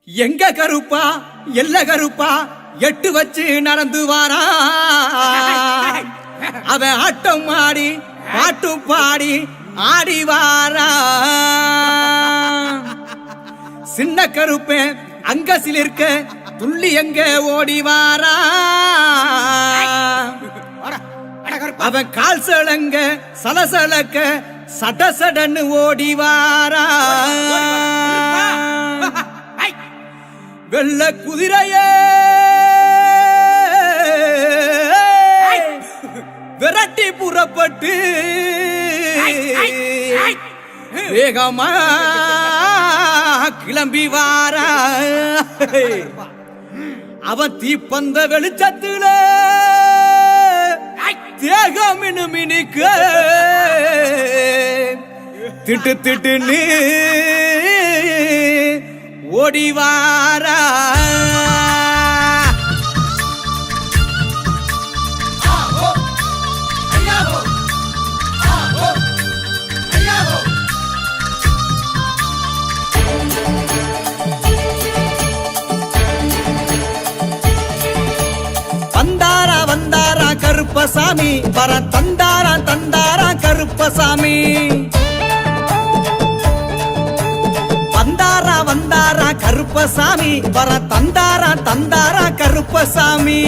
எங்க கருப்பா எல்ல கருப்பா எட்டு வச்சு நடந்து வாரா அவன் ஆட்டம் ஆடி பாட்டும் பாடி ஆடி வாரா சின்ன கருப்பேன் அங்க சிலிர்க்க துள்ளி எங்க ஓடி வாரா அவன் கால் சலங்க சலசலக்க சடசடன்னு ஓடி வாரா வெள்ள குதிரையே விரட்டி புறப்பட்டு வேகமா கிளம்பி வாரா அவன் தீப்பந்த வெளிச்சத்துல தேகம் மினுமினுக்க திட்டு திட்டுன்னு ஓடி வாரா வந்தாரா வந்தாரா கருப்பசாமி வர தந்தாரா தந்தாரா கருப்பசாமி வந்தாரா வந்தாரா கருப்பசாமி வர தந்தாரா தந்தாரா கருப்பசாமி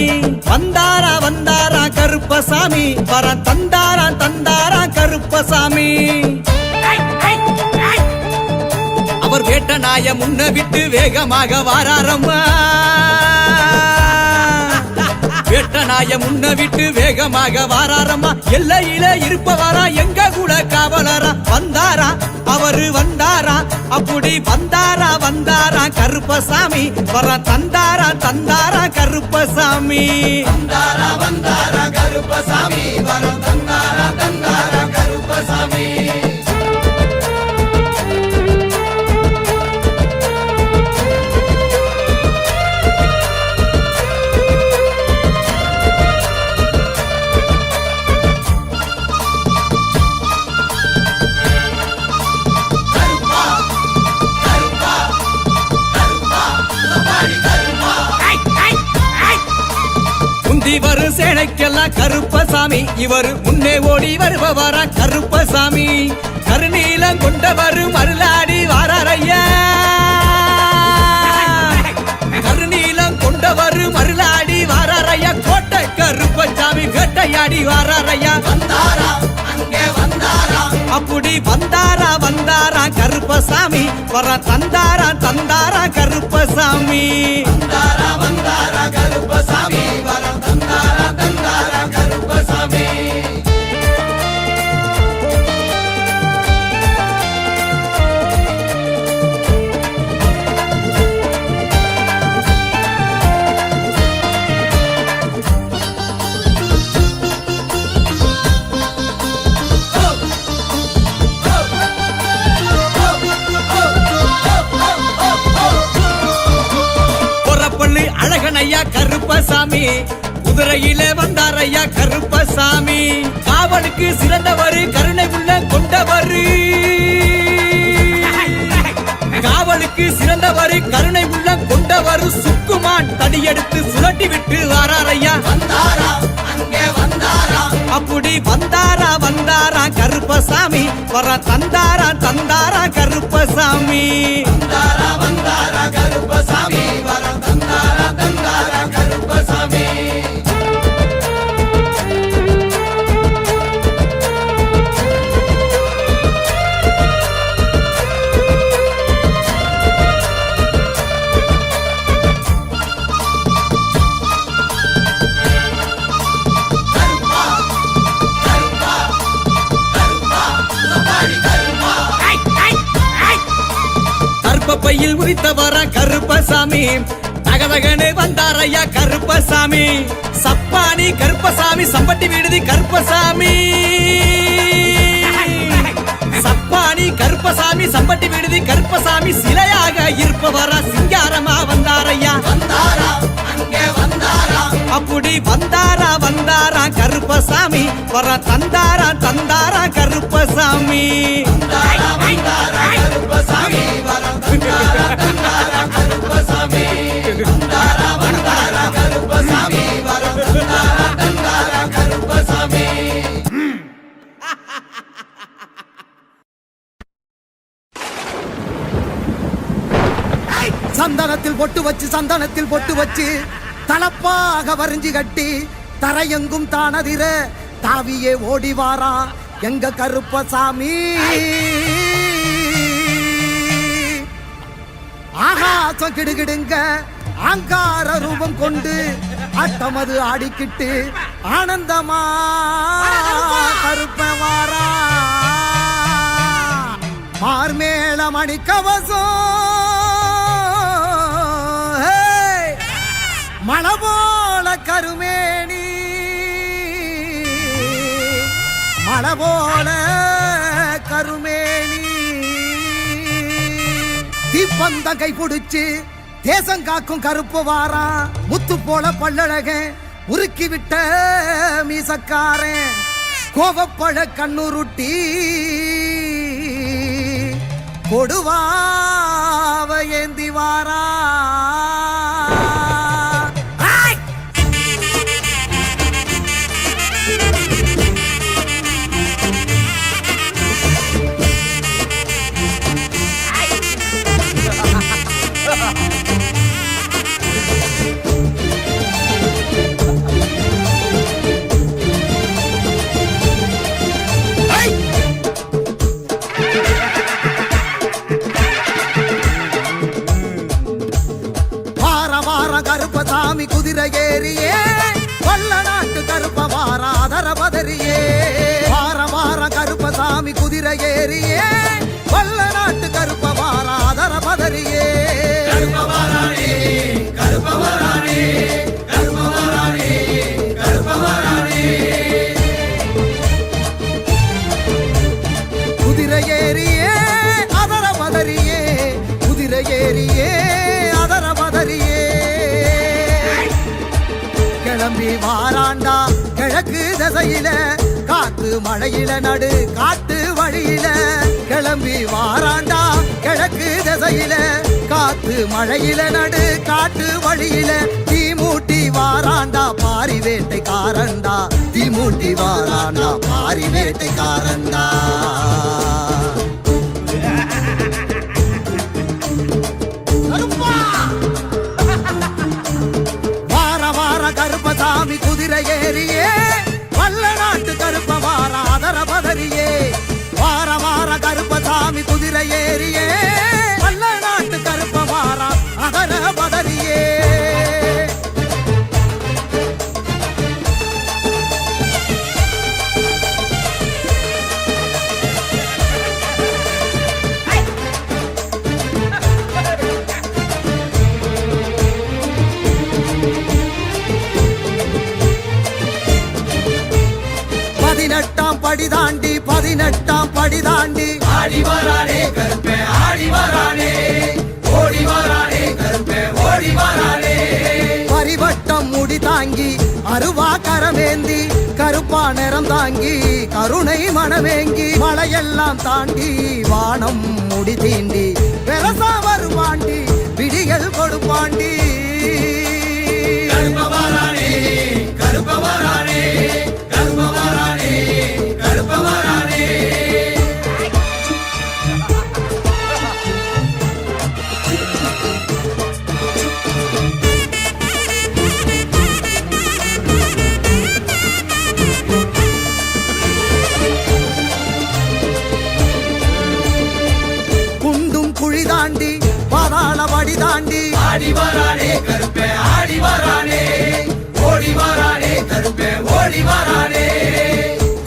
வந்தாரா வந்தாரா கருப்பசாமி வர தந்தாரா தந்தாரா கருப்பசாமி அவர் வேட்ட நாய முன்ன விட்டு வேகமாக வாராரம்மா வேட்ட நாய முன்ன விட்டு வேகமாக வாராரம்மா எல்லையில இருப்பவரா எங்க கூட காவலரா வந்தாரா அவரு வந்தாரா அப்படி வந்தாரா வந்தாரா கருப்பசாமி வர தந்தாரா தந்தாரா கருப்பசாமி வந்தாரா வந்தாரா கருப்பசாமி வர தந்தாரா தந்தாரா கருப்பசாமி வரும் சேனைக்கெல்லாம் கருப்பசாமி இவர் முன்னே ஓடி வருபவரா கருப்பசாமி கருநீலம் கொண்டவர் மருளாடி வாராரையா கருநீலம் கொண்டவர் மருளாடி வாராரையா கோட்டை கருப்பசாமி வேட்டையாடி வாராரையா வந்தாரா அங்கே வந்தாரா அப்படி வந்தாரா வந்தாரா கருப்பசாமி வர தந்தாரா தந்தாரா கருப்பசாமி வந்தாரா வந்தாரா கருப்பசாமி வர தந்தாரா தந்தாரா கருப்பசாமி அழகனையா கருப்பசாமி குதிரையில வந்தாரையா கருப்பசாமி காவலுக்கு சிறந்தவர் கருணை உள்ள கொண்டவர் காவலுக்கு சிறந்தவர் கருணை உள்ள கொண்டவர் சுக்குமான் தடியெடுத்து சுழட்டி விட்டு வாராரையா வந்தாரா அங்கே வந்தாரா அப்படி வந்தாரா வந்தாரா கருப்பசாமி வர தந்தாரா தந்தாரா கருப்பசாமி வந்தாரா வந்தாரா கருப்பசாமி வர தந்தாரா தந்தாரா கருப்பசாமி பையில் உரித்தவரா கருப்பசாமி தகதகனே வந்தாரையா கருப்பசாமி சப்பானி கருப்பசாமி சம்பட்டி விடுதி கருப்பசாமி சப்பானி கருப்பசாமி சம்பட்டி விடுதி கருப்பசாமி சிலையாக இருப்பவரா சிங்காரமா வந்தாரையா வந்தாரா அங்கே வந்தாரா அப்படி வந்தாரா வந்தாரா கருப்பசாமி வர தந்தாரா தந்தாரா கருப்பசாமி வந்தாரா வந்தாரா கருப்பசாமி வர தந்தாரா தந்தாரா கருப்பசாமி சந்தனத்தில் பொட்டு வச்சு தலப்பாக வரிஞ்சு கட்டி தரையெங்கும் தானதிர தாவியே ஓடிவாரா எங்க கருப்பசாமி. ஆகாசம் கிடுகிடுங்க அங்கார ரூபம் கொண்டு அட்டமது ஆடிக்கிட்டு ஆனந்தமா கருப்பவாரா. மார்மேள மணிக்கவசம் மலபோல கருமேனி மலபோல கருமேனி. தீப்பந்த கை பிடிச்சு தேசம் காக்கும் கருப்பு வாரா. முத்து போல பல்லழக உருக்கி விட்ட மீசக்காரன் கோவப்பழ கண்ணுருட்டி கொடுவாவ ஏந்தி வாரா. கருப்பசாமி குதிரை ஏறியே வல்ல நாட்டு கருப்ப வாரா அதர பதறியே. வார வார கருப்பசாமி குதிரை ஏறியே வல்ல நாட்டு கருப்ப வாரா அதர பதறியே. கருப்பவாரானே கருப்பவாரானே கருப்பவாரானே கருப்பவாரானே. குதிரை ஏறியே அதர பதறியே குதிரை ஏறியே அதர பதறியே. கிளம்பி வாராண்டா கிழக்கு திசையில காத்து மழையில நடு காட்டு வழியில. கிளம்பி வாராண்டா கிழக்கு திசையில காத்து மழையில நடு காட்டு வழியில. தீமூட்டி வாராண்டா பாரி வேட்டைக்காரண்டா தீமூட்டி வாராண்டா பாரி வேட்டைக்காரண்டா. கருப்பசாமி குதிரை ஏறியே வல்ல நாட்டு கருப்ப வாரா அதர பதறியே. வார வார கருப்பசாமி குதிரை ஏறியே வல்ல நாட்டு கருப்ப வாரா அதர பதறியே. பதினெட்டாம் படி தாண்டி ஆடி வரானே கருப்பே ஆடி வரானே ஓடி வரானே கருப்பே ஓடி வரானே. பரிவட்டம் முடி தாங்கி அருவா கரமேந்தி கருப்பா நிறம் தாங்கி கருணை மனமேங்கி மலையெல்லாம் தாண்டி வானம் முடி தீண்டி பெரசா வருவாண்டி விடிகள் கொடுப்பாண்டி. கருப்பவாரானே கருப்பவாரானே கருப்பவாரானே கருப்பவாரானே. குண்டும் குழி தாண்டி பாதாள வடி தாண்டி ஆடி வரானே கருப்பே ஆடி வரானே ஓடி வரானே கருப்பே ஓடி வரானே.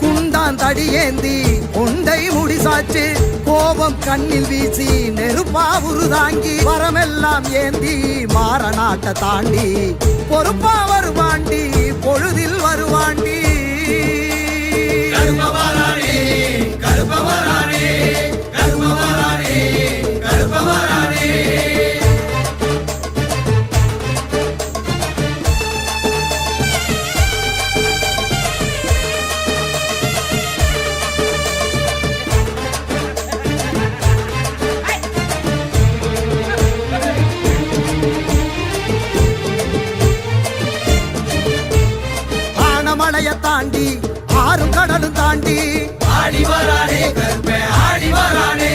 குண்டான் தடியேந்தி உண்டை முடிசாச்சு கோபம் கண்ணில் வீசி நெருப்பா உருதாங்கி வரமெல்லாம் ஏந்தி மாற நாட்டை தாண்டி பொறுப்பா வருவாண்டி பொழுதில் வருவாண்டி. கருப்பவாரானே கருப்பவாரானே கருப்பவாரானே கருப்பவாரானே. மலைய தாண்டி ஆறும் கடலும் தாண்டி ஆடி வரானே கருப்பே ஆடி வரானே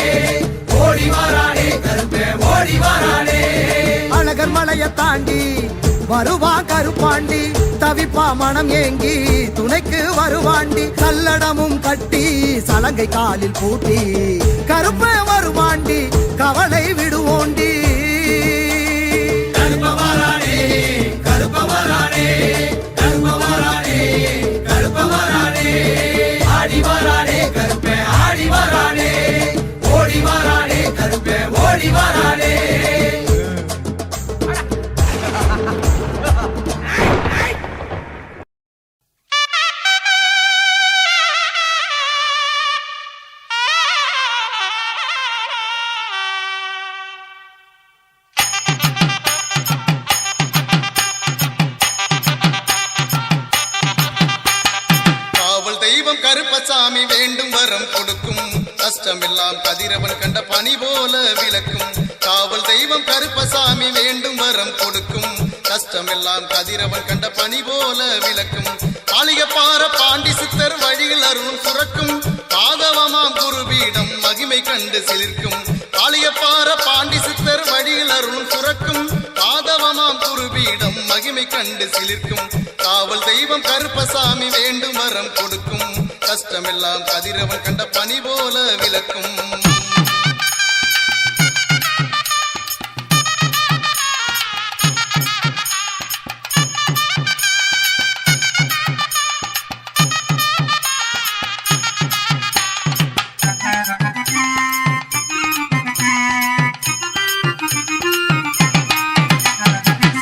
ஓடி வரானே கருப்பே ஓடி வரானே. அழகர் மலையை தாண்டி வருவான் கருப்பாண்டி, தவிப்பா மனம் ஏங்கி துணைக்கு வருவாண்டி. கல்லடமும் கட்டி சலங்கை காலில் பூட்டி கருப்ப வருவாண்டி, கவலை விடுவோண்டி. கருப்பவரானே கருப்பவரானே கருப்பவரானே கருப்பவரானே, ஆடி வரானே கருப்பே ஆடி வரானே, ஓடி வரானே கருப்பே ஓடி வரானே. கருப்பசாமி வேண்டும் வரம் கொடுக்கும், கஷ்டமெல்லாம் கதிரவன் கண்ட பனி போல விளக்கும். காவல் தெய்வம் கருப்பசாமி வேண்டும் வரம் கொடுக்கும், கஷ்டமெல்லாம் கதிரவன் கண்ட பனி போல விளக்கும். ஆலியப்பார பாண்டி சித்தர் வழியில் அருள் சுரக்கும், பாதவமாம் குருபீடம் மகிமை கண்டு சிலிர்க்கும். ஆலியப்பார பாண்டி சித்தர் வழியில் அருள் சுரக்கும், பாதவமாம் குருபீடம் மகிமை கண்டு சிலிர்க்கும். காவல் தெய்வம் கருப்பசாமி வேண்டும் வரம் கொடுக்கும், கஷ்டமெல்லாம் கதிரவன் கண்ட பனி போல விளக்கும்.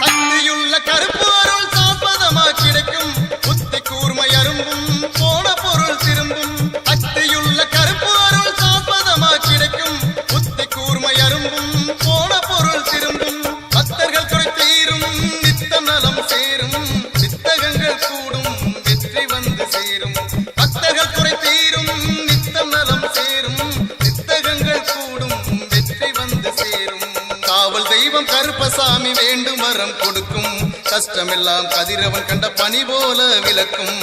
சக்தியுள்ள கருப்பு அருள் சாப்பதமா கிடைக்கும், புத்தி கூர்மை அரும்பும் போன பொருள் திரும்பும். சக்தியுள்ள கருப்பு அருள் சாப்பதமா கிடைக்கும், புத்தி கூர்மை அரும்பும் போன பொருள் திரும்பும். பக்தர்கள் குறை தீரும் நித்தம் நலம் சேரும், சித்தகங்கள் கூடும் வெற்றி வந்து சேரும். பக்தர்கள் குறை தீரும் நித்தம் நலம் சேரும், சித்தகங்கள் கூடும் வெற்றி வந்து சேரும். காவல் தெய்வம் கருப்பசாமி வேண்டும் வரம் கொடுக்கும், கஷ்டமெல்லாம் கதிரவன் கண்ட பனி போல விளக்கும்.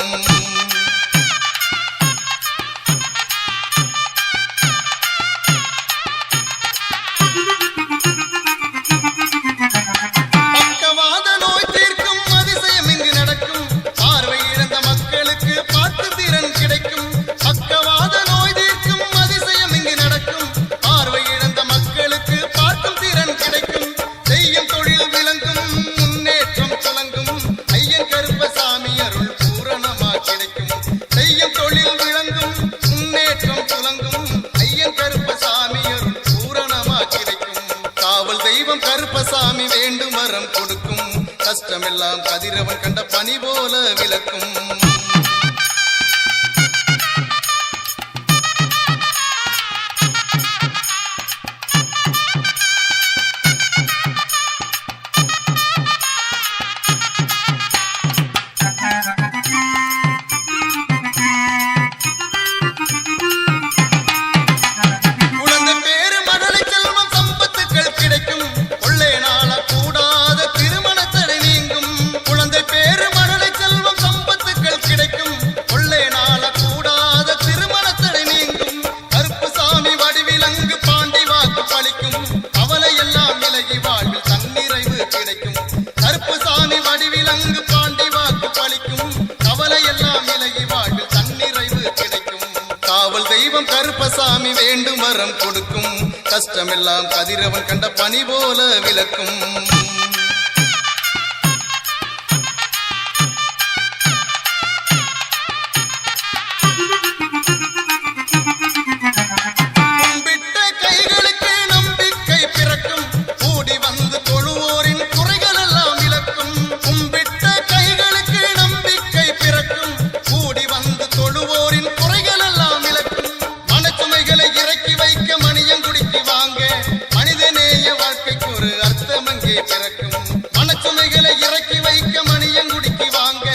பக்கவாத நோய் தீர்க்கும் அதிசயம் இங்கு நடக்கும், பார்வை இழந்த மக்களுக்கு பாட்டு திறன் கிடைக்கும். பக்கவாத நோய் தீர்க்கும் அதிசயம் இங்கு நடக்கும், பார்வை இழந்த மக்களுக்கு பார்க்கும் திறன் கிடைக்கும். செய்யும் தொழில் விளங்கும் முன்னேற்றம் துலங்கும், ஐயன் கருப்பசாமி அருள் பூரணமா கிடைக்கும். செய்யும் தொழில் விளங்கும் முன்னேற்றம் துலங்கும், ஐயன் கருப்பசாமி அருள் பூரணமா கிடைக்கும். காவல் தெய்வம் கருப்பசாமி வேண்டும் வரம் கொடுக்கும், கஷ்டமெல்லாம் கதிரவன் கண்ட பனி போல விளக்கும். குழந்தை பேரு மழலை செல்வம் சம்பத்துக்கள் கிடைக்கும், கொள்ளை நாள கூடாத திருமண தடை நீங்கும். குழந்தை பேரு மழலை செல்வம் சம்பத்துக்கள் கிடைக்கும், கொள்ளை நாள கூடாத திருமண தடை நீங்கும். கருப்புசாமி வடிவிலங்கு பாண்டி வாக்கு பலிக்கும், கவலை எல்லாம் விலகி வாழ்வில் தன்னிறைவு கிடைக்கும். கருப்புசாமி வடிவிலங்கு பாண்டி வாக்கு பலிக்கும், கவலை எல்லாம் விலகி வாழ்வில் தன்னிறைவு கிடைக்கும். காவல் தெய்வம் கருப்பசாமி வேண்டும் வரம் கொடுக்கும், கஷ்டமெல்லாம் கதிரவன் கண்ட பனி போல விளக்கும். கும்பிட்ட கைகளுக்கு நம்பிக்கை பிறக்கும், கூடி வந்து தொழுவோரின் குறைகள் எல்லாம் விளக்கும். கும்பிட்ட கைகளுக்கு நம்பிக்கை பிறக்கும், கூடி வந்து தொழுவோரின் குறைகள் எல்லாம் விளக்கும். மனச்சுமைகளை இறக்கி வைக்க மணியங்குடிக்கு வாங்க, மனிதநேய வாழ்க்கைக்கு ஒரு அர்த்தம் அங்கே பிறக்கும். மனச்சுமைகளை இறக்கி வைக்க மணியங்குடிக்கு வாங்க,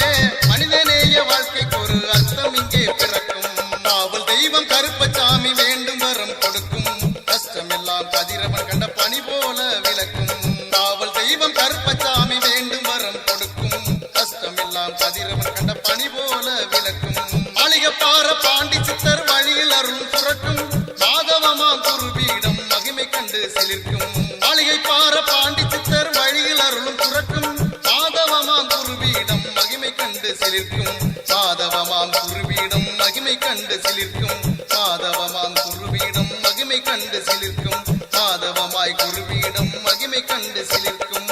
மனிதநேய வாழ்க்கைக்கு ஒரு அர்த்தம் இங்கே பிறக்கும். காவல் தெய்வம் கருப்பசாமி வேண்டும் வரம் கொடுக்கும், கஷ்டமெல்லாம் கதிரவன் கண்ட பனி போல விளக்கும். காவல் தெய்வம் கருப்பசாமி வேண்டும் வரம் கொடுக்கும், கஷ்டமெல்லாம் கதிரவன் கண்ட பனி போல விளக்கும். ஆலியப்பார பாண்டி சித்தர் வழியில் அருள் சுரக்கும், பாதவமாம் குருபீடம் மகிமை கண்டு சிலிர்க்கும். ஆலியப்பார பாண்டி சித்தர் வழியில் மாதவமாம் குருவீடம் மகிமை கண்டு சிலிர்க்கும் மாதவமாம் குருவீடம் மகிமை கண்டு சிலிர்க்கும் மாதவமாய் குருவீடம் மகிமை கண்டு சிலிர்க்கும்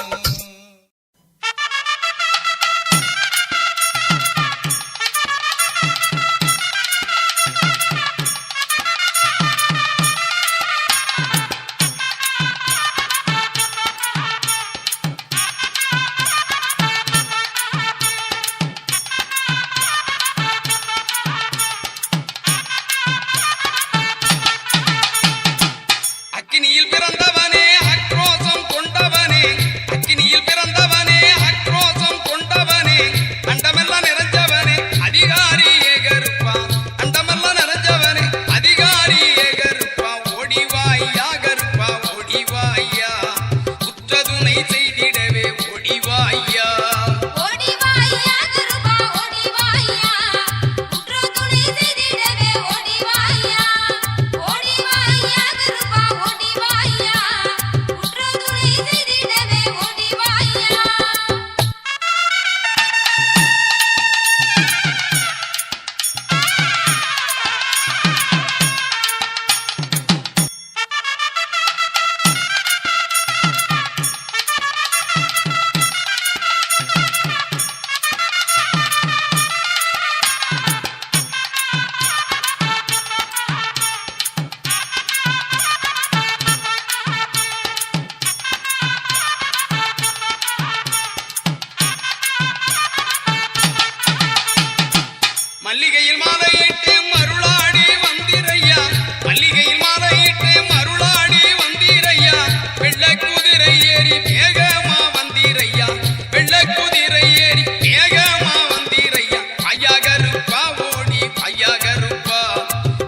மல்லிகையில் மாலையிட்டு மருளாடி வந்திரையா மல்லிகையில் மாலையிட்டு மருளாடி வந்திரையா வெள்ளை குதிரை ஏறி வேகமா வந்திரையா வெள்ளை குதிரை ஏறி வேகமா வந்திரையா ஐயா கருப்பா ஓடி ஐயா கருப்பா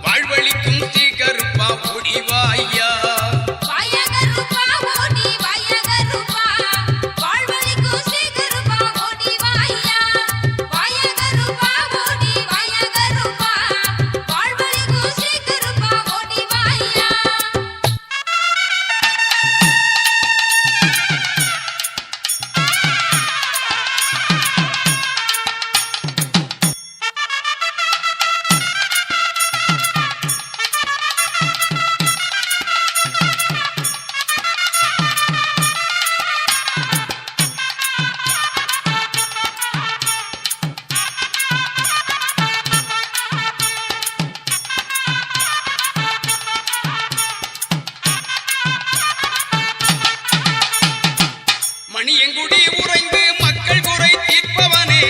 வாழ்வழிக்கும் ஸ்ரீ கருப்பா ஓடி வாயா மணியங்குடி உறைந்து மக்கள் குறை தீர்ப்பவனே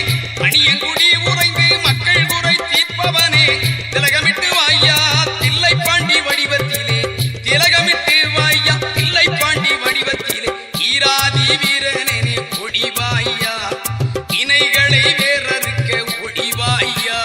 மணியங்குடி உறைந்து மக்கள் குறை தீர்ப்பவனே திலகமிட்டு வாயா தில்லை பாண்டி வடிவத்திலே திலகமிட்டு வாயா தில்லை பாண்டி வடிவத்திலே ஈராதி வீரனே ஒடிவாயா இணைகளை வேறறுக்க ஒடிவாயா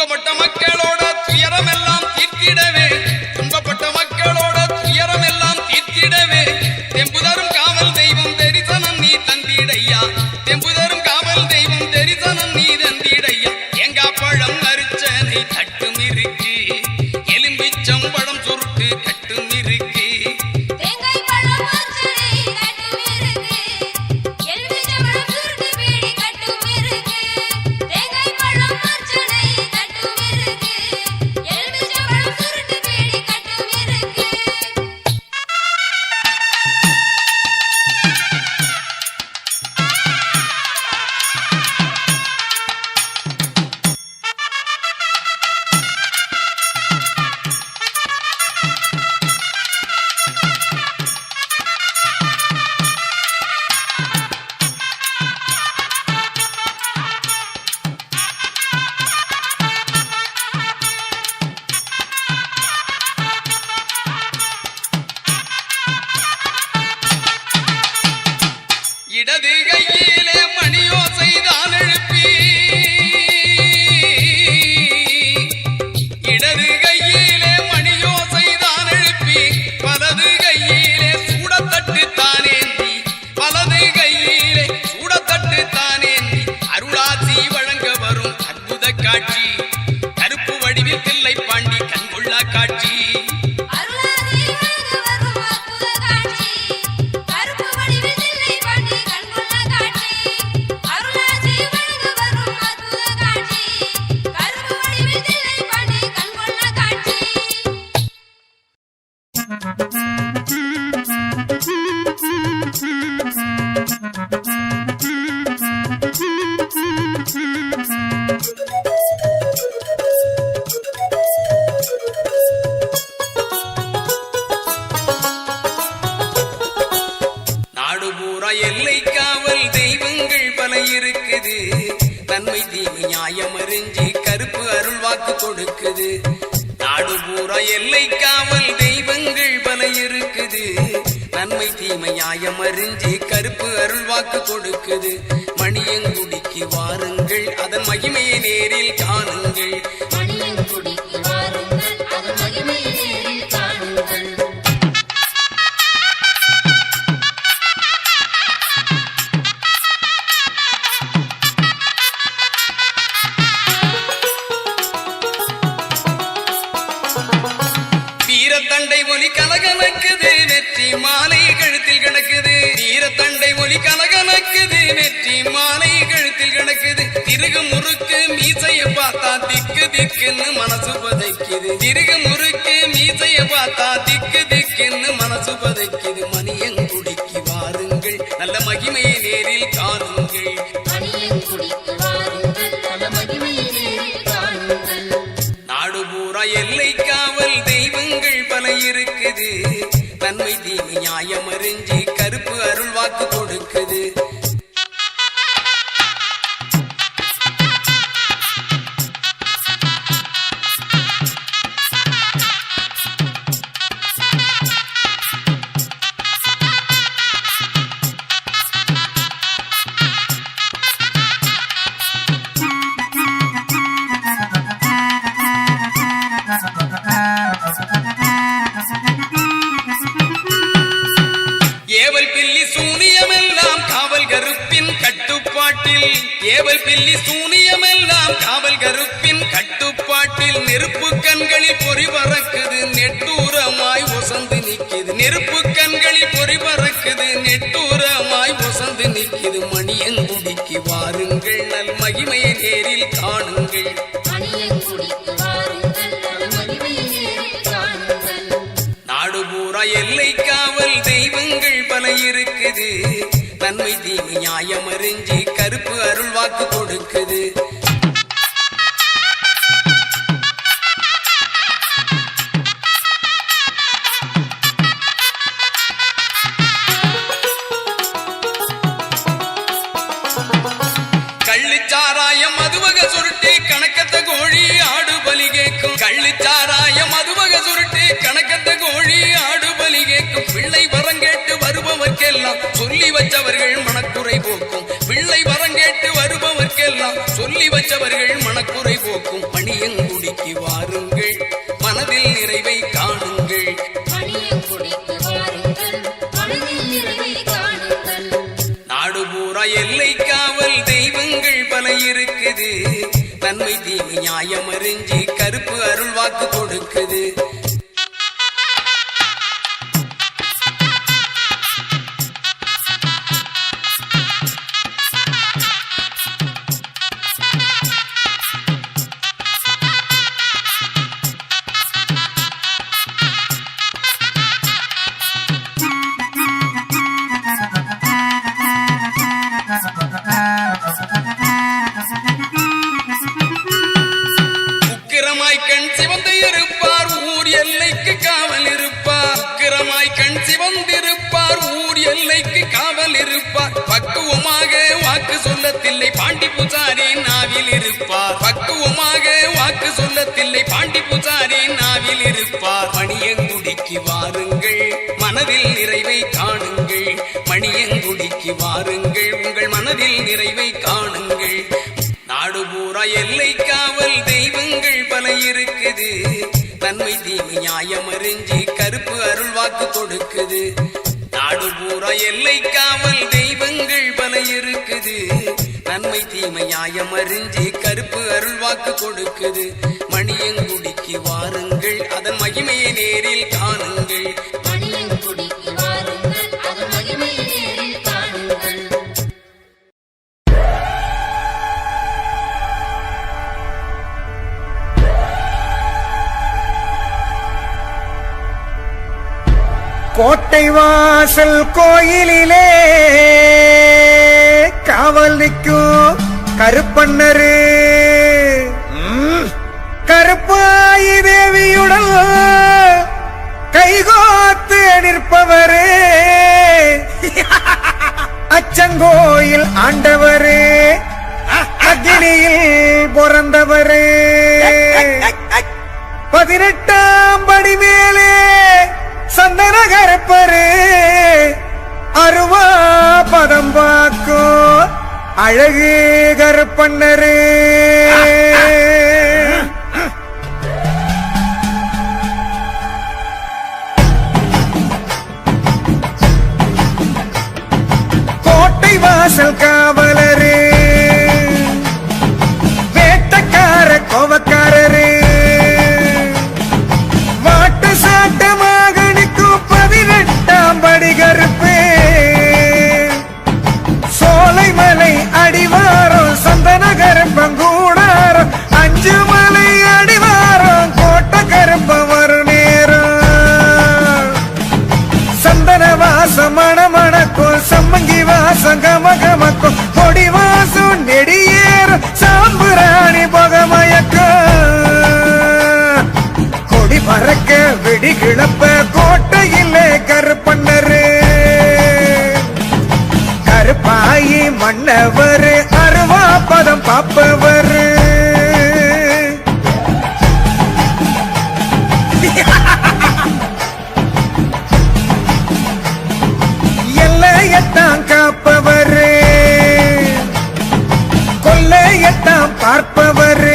துன்பப்பட்ட மக்களோட துயரமெல்லாம் தீர்த்திடவே துன்பப்பட்ட மக்களோட துயரமெல்லாம் தீர்த்திடவே தெம்புதரும் காவல் தெய்வம் தரிசனம் நீ தந்திடையா தெம்புதரும் காவல் தெய்வம் தரிசனம் நீ தந்திடையா எங்கா பழம் அரிச்சனை தட்டும் இருக்கு எலும்பிச்சம் பழம் சுருட்டு கட்டும் இருக்கு இடது கையிலே மணியோசை தான் எழுப்பி இடது கையிலே மணியோசை தான் எழுப்பி வலது கையிலே சூடத்தட்டு தானேந்தி வலது கையிலே சூடத்தட்டு தானேந்தி அருளாசி வழங்க வரும் அற்புத காட்சி கருப்பு வடிவில் தில்லை பாண்டி கண்கொள்ளா காட்சி எல்லை காவல் தெய்வங்கள் பல இருக்குது நன்மை தீமை நியாயம் அறிஞ்சி கருப்பு அருள் வாக்கு கொடுக்குது நாடு பூரா எல்லை காவல் தெய்வங்கள் பல இருக்குது நன்மை தீமை நியாயம் அறிஞ்சி கருப்பு அருள் வாக்கு கொடுக்குது மணியங்குடிக்கு வாருங்கள் அதன் மகிமையை நேரில் காணுங்கள் மணியங்குடிக்கு வாருங்கள் அதன் மகிமையை நேரில் காணுங்கள் வீரத்தண்டை ஒலி கலகலக்குது வெற்றி மாலை கழுத்தில் கிடக்குது வீரத்தண்டை ஒலி கலகலக்குது வெற்றி மாலை கழுத்தில் கிடக்குது திருகு முறுக்கு மீசைய பார்த்தா திக்கு திக்குன்னு மனசு பதைக்குது திருகு முறுக்கு மீசைய பார்த்தா திக்கு திக்குன்னு மனசு பதைக்குது மணியங்குடிக்கு வாருங்கள் நல்ல மகிமையை நேரில் காணுங்கள் மணியங்குடிக்கு வாருங்கள் நல்ல மகிமையை நேரில் காணுங்கள் நாடு பூரா எல்லை காவல் தெய்வங்கள் பல இருக்குது நன்மை தீமை நியாயம் அறிஞ்சி கருப்பு அருள் வாக்கு கொடுக்குது ஏவல் பில்லி சூனியமெல்லாம் காவல் கருப்பின் கட்டுப்பாட்டில் ஏவல் பில்லி சூனியமெல்லாம் காவல் கருப்பின் கட்டுப்பாட்டில் நெருப்பு கண்களில் பொறி பறக்குது நெட்டூரமாய் ஒசந்து நிக்குது நெருப்பு கண்களில் பொறி பறக்குது நெட்டூரமாய் ஒசந்து நிக்குது மணியங்குடிக்கு வாருங்கள் நல் மகிமையை நேரில் காணுங்கள் மணியங்குடிக்கு வாருங்கள் நல்ல மகிமையை நேரில் காணுங்கள் நாடு பூரா எல்லை காவல் தெய்வங்கள் பல இருக்குது நன்மை தீமை நியாயம் அறிஞ்சி கருப்பு அருள் வாக்கு கொடுக்குது கள்ளிச்சாராயம் மதுவக சுருட்டி கணக்கத்த கோழி ஆடு பலி கேட்கும் கள்ளிச்சாராயம் மதுவக சுருட்டி கணக்கத்த கோழி ஆடு பலி கேட்கும் பிள்ளை வரங்கேட்டு வருபவர்க்கெல்லாம் சொல்லி வச்சவர்கள் மனக்குறை போக்கும் பிள்ளை வரங்கேட்டு வருபவர்க்கெல்லாம் சொல்லி வச்சவர்கள் மனக்குறை போக்கும் மணியங்க நடக்குது நன்மை தீமை நியாயம் அறிஞ்சு கருப்பு அருள் வாக்கு கொடுக்குது உக்கிரமாய் கண் சிவந்து இருப்பார் ஊர் எல்லைக்கு காவல் இருப்பார் உக்கிரமாய் கண் சிவந்திருப்பார் ஊர் எல்லைக்கு காவல் இருப்பார் பக்குவமாக வாக்கு சொல்லத்தில்லை பாண்டி பூசாரி நாவில் இருப்பார் பக்குவமாக வாக்கு சொல்லத்தில்லை பாண்டி பூசாரி நாவில் இருப்பார் மணியங்குடிக்கு வாருங்கள் மனதில் நிறைவை காணுங்கள் மணியங்குடிக்கு வாருங்கள் உங்கள் மனதில் நிறைவை காணுங்கள் நாடு பூரா எல்லை காவல் தெய்வங்கள் பல இருக்குது நன்மை தீமை நியாயம் அறிஞ்சு கருப்பு அருள் வாக்கு கொடுக்குது நாடு பூரா எல்லை காவல் தெய்வங்கள் பல இருக்குது நன்மை தீமை நியாயம் அறிஞ்சு கருப்பு அருள் வாக்கு கொடுக்குது மணியங்குடிக்கு வாருங்கள் அதன் மகிமையை நேரில் காணுங்கள் மணியங்குடிக்கு வாருங்கள் அதன் மகிமையை நேரில் காணுங்கள் கோட்டை வாசல் கோயிலிலே காவல் நிற்கும் கருப்பண்ணரு கருப்பாயி தேவியுடன் கைகோத்து நிற்பவரு அச்சங்கோயில் ஆண்டவரு அக்னியில் பிறந்தவரு 18ஆம் படி மேலே சந்தன கருப்பரு அருவா பதம் பாக்கோ அழகு கருப்பண்ணரு கோட்டை வாசல் காவலரு வேட்டக்கார கோவக்காரரு வாட்டு சாட்டமாக நிற்கும் 18ஆம் படி கருப்பு சோலைமலை அடிவாரம் சந்தன கருப்பங்கூடாரம் 5 மலை அடிவாரம் கோட்டை கருப்ப வரும் நேரம் சந்தன வாசம் மணமணக்கும் சம்மங்கி வாசம் கமகமக்கும் கொடி வாசம் நெடியேறும் சாம்புராணி புகமயக்கம் கொடி பறக்க வெடி கிளப்ப கோட்டையில் கருப்பண்ணரு கருப்பாயி மன்னவர் அருவா பதம் பாப்பவர் எல்லையத்தான் காப்பவர் கொல்லையத்தான் பார்ப்பவர்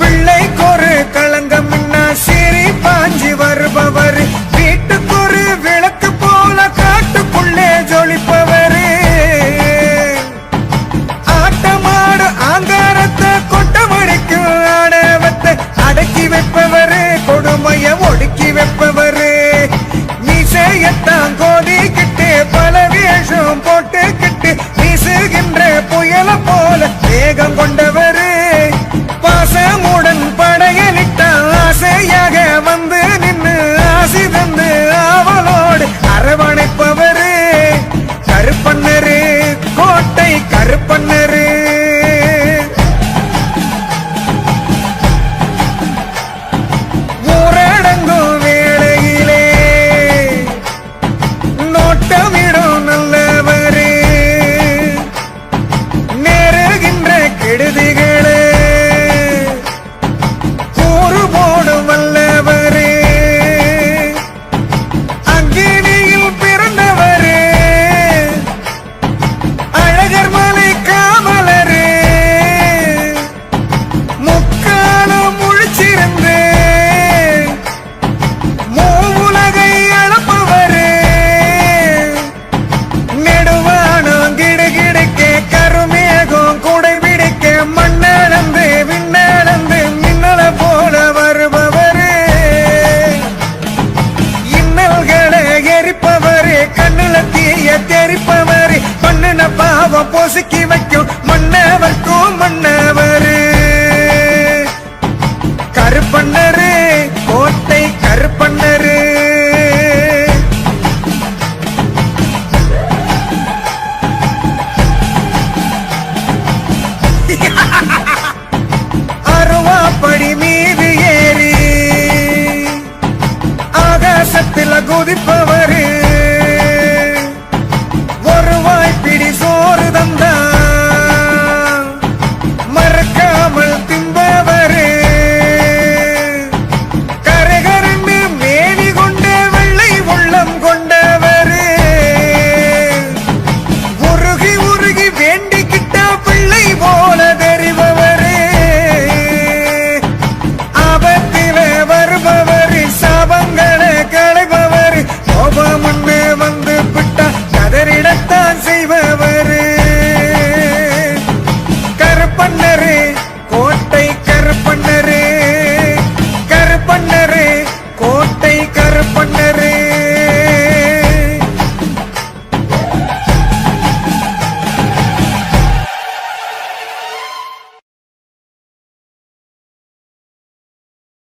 பிள்ளைக்கொரு களங்கம் சிரி பாஞ்சி வருபவர் வீட்டுக்கொரு விளக்கு போல காட்டுக்குள்ளே ஜொலிப்பவர் குதிப்பவன்